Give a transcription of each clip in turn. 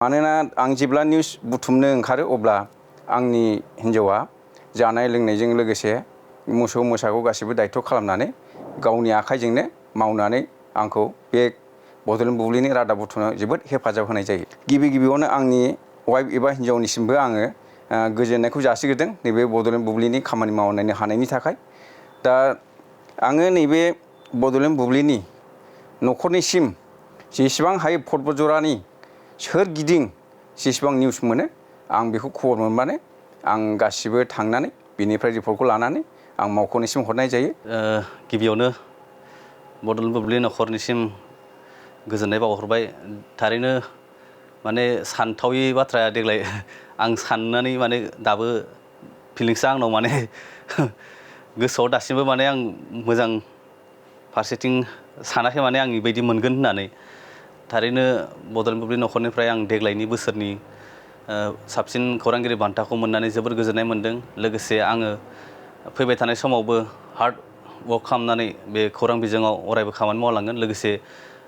मानोना आं जेब्ला निउस बुथुमनो ओंखारो अब्ला आंनि हिन्जावा जानाय लोंनायजों लोगोसे मोसौ मोसाखौ गासिबो दायथ' खालामनानै गावनि आखाइजोंनो मावनानै आंखौ बे बड'लेण्ड बुब्लिनि रादाब बुथुमनायाव जोबोद हेफाजाब होनाय जायो। गिबियावनो आंनि वाइफ एबा हिन्जावनिसिमबो आङो गोजोननायखौ जासिग्रोदों नैबे बड'लेण्ड बुब्लिनि खामानि मावनो हानायनि थाखाय। दा आङो नैबे बड'लेण्ड बुब्लिनि न'खरनिसिम जेसेबां हायो फटबजरानि सोरगिदिं जेसेबां निउस मोनो आं बेखौ खबर मोनबानो आं गासिबो थांनानै बेनिफ्राय रिपर्टखौ लानानै आं मावख'निसिम हरनाय जायो। गिबियावनो बड'लेण्ड बुब्लि न'खरनिसिम गोजोननाय बावहरबाय। थारैनो माने सानथावै बाथ्राया देग्लाय आं साननानै माने दाबो फिलिंसआ आंनाव माने गोसोआव दासिमबो माने आं मोजां फारसेथिं सानाखै माने आं बेबायदि मोनगोन होननानै। थारैनो बड'लेण्ड बुब्लि न'खरनिफ्राय आं देग्लायनि बोसोरनि साबसिन खौरांगिरि बान्थाखौ मोननानै जोबोर गोजोननाय मोन्दों। लोगोसे आङो फैबाय थानाय समावबो हार्ड वर्क खालामनानै बे खौरां बिजोङाव अरायबो खामानि मावलांगोन। लोगोसे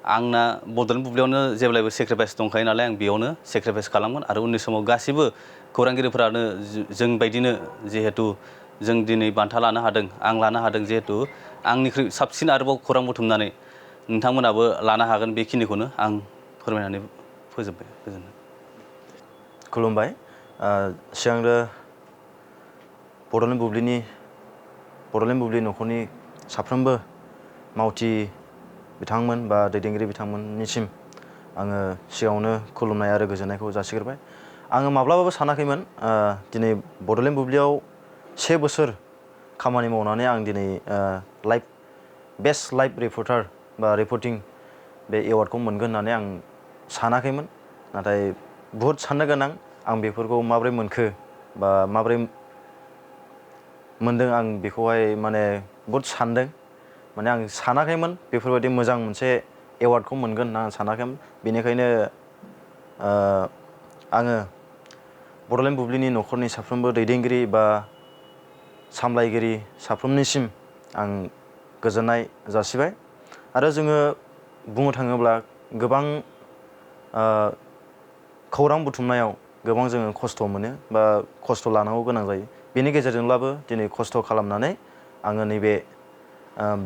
आंना बड'लेण्ड बुब्लियावनो जेब्लायबो सेक्रिफाइस दंखायो नालाय आं बेयावनो सेक्रिफाइस खालामगोन आरो उननि समाव गासिबो खौरांगिरिफोरानो जोंबायदिनो जिहेतु जों दिनै बान्था लानो हादों, आं लानो हादों जिहेतु आंनिख्रुइ साबसिन आरोबाव खौरां बुथुमनानै नोंथांमोनाबो लानो हागोन बेखिनिखौनो आं फोरमायनानै फोजोबबाय। गोजोन्थों। खुलुमबाय। सिगांग्रो बड'लेण्ड बुब्लि न'खरनि साफ्रोमबो मावथि बिथांमोन बा दैदेनगिरि बिथांमोननिसिम आङो सिगाङावनो खुलुमनाय आरो गोजोननायखौ जासिग्रोबाय। आङो माब्लाबाबो सानाखैमोन दिनै बड'लेण्ड बुब्लियाव 1 बोसोर खामानि मावनानै आं दिनै बेस्ट लाइभ रिपर्टार बा रिपर्टिं बे एवार्डखौ मोनगोन होननानै आं सानाखैमोन। नाथाय बुहुद साननो गोनां आं बेफोरखौ माबोरै मोनखो बा माबोरै मोनदों आं बेखौहाय माने बुहुद सानदों। माने आं सानाखैमोन बेफोरबायदि मोजां मोनसे एवार्डखौ मोनगोन होनना आं सानाखैमोन। बेनिखायनो आङो बड'लेण्ड बुब्लिनि न'खरनि साफ्रोमबो दैदेनगिरि बा सामलायगिरि साफ्रोमनिसिम आं गोजोननाय जासिबाय। आरो जोङो बुंनो थाङोब्ला गोबां खौरां बुथुमनायाव गोबां जोङो खस्थ' मोनो बा खस्थ' लानांगौ गोनां जायो। बेनि गेजेरजोंब्लाबो दिनै खस्थ' खालामनानै आङो नैबे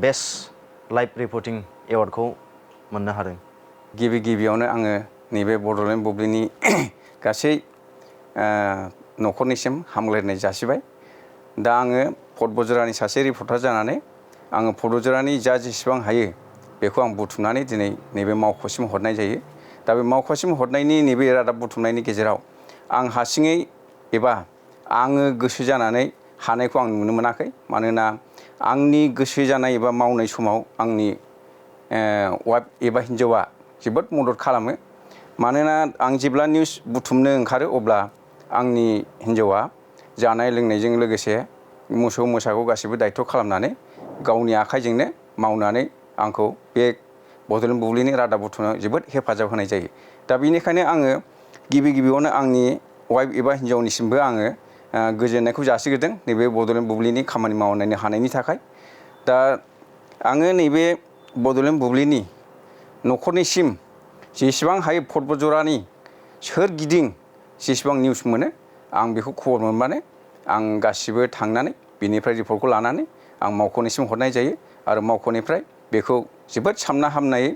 बेस्ट लाइभ रिपर्टिं एवार्डखौ मोननो हादों। गिबियावनो आङो नैबे बड'लेण्ड बुब्लिनि गासै न'खरनिसिम हामलायनाय जासिबाय। दा आङो फटबजरानि सासे रिपर्टार जानानै आङो फटबजरानि जेसेबां हायो बेखौ आं बुथुमनानै दिनै नैबे मावख'सिम हरनाय जायो। दा बे मावख'सिम हरनायनि नैबे रादाब बुथुमनायनि गेजेराव आं हारसिङै एबा आङो गोसो जानानै हानायखौ आं नुनो मोनाखै। मानोना आंनि गोसो जानाय एबा मावनाय समाव आंनि वाइफ एबा हिन्जावा जोबोद मदद खालामो। मानोना आं जेब्ला निउस बुथुमनो ओंखारो अब्ला आंनि हिन्जावा जानाय लोंनायजों लोगोसे मोसौ मोसाखौ गासिबो दायथ' खालामनानै गावनि आखाइजोंनो मावनानै आंखौ बे बड'लेण्ड बुब्लिनि रादाब बुथुमनायाव जोबोद हेफाजाब होनाय जायो। दा बेनिखायनो आङो गिबियावनो आंनि वाइफ एबा हिन्जावनिसिमबो आङो गोजोननायखौ जासिग्रोदों नैबे बड'लेण्ड बुब्लिनि खामानि मावनो हानायनि थाखाय। दा आङो नैबे बड'लेण्ड बुब्लिनि न'खरनिसिम जेसेबां हायो फटबजरानि सोरगिदिं जेसेबां निउस मोनो आं बेखौ खबर मोनबानो आं गासिबो थांनानै बेनिफ्राय रिपर्टखौ लानानै आं मावख'निसिम हरनाय जायो आरो मावख'निफ्राय बेखौ जोबोद सामना हामनायै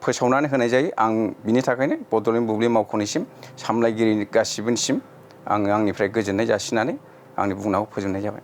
फोसावनानै होनाय जायो। आं बिनि थाखायनो बड'लेण्ड बुब्लि मावख'निसिम सामलायगिरि गासिबोनिसिम आङो आंनिफ्राय गोजोननाय जासिनानै आंनि बुंनायखौ फोजोबनाय जाबाय।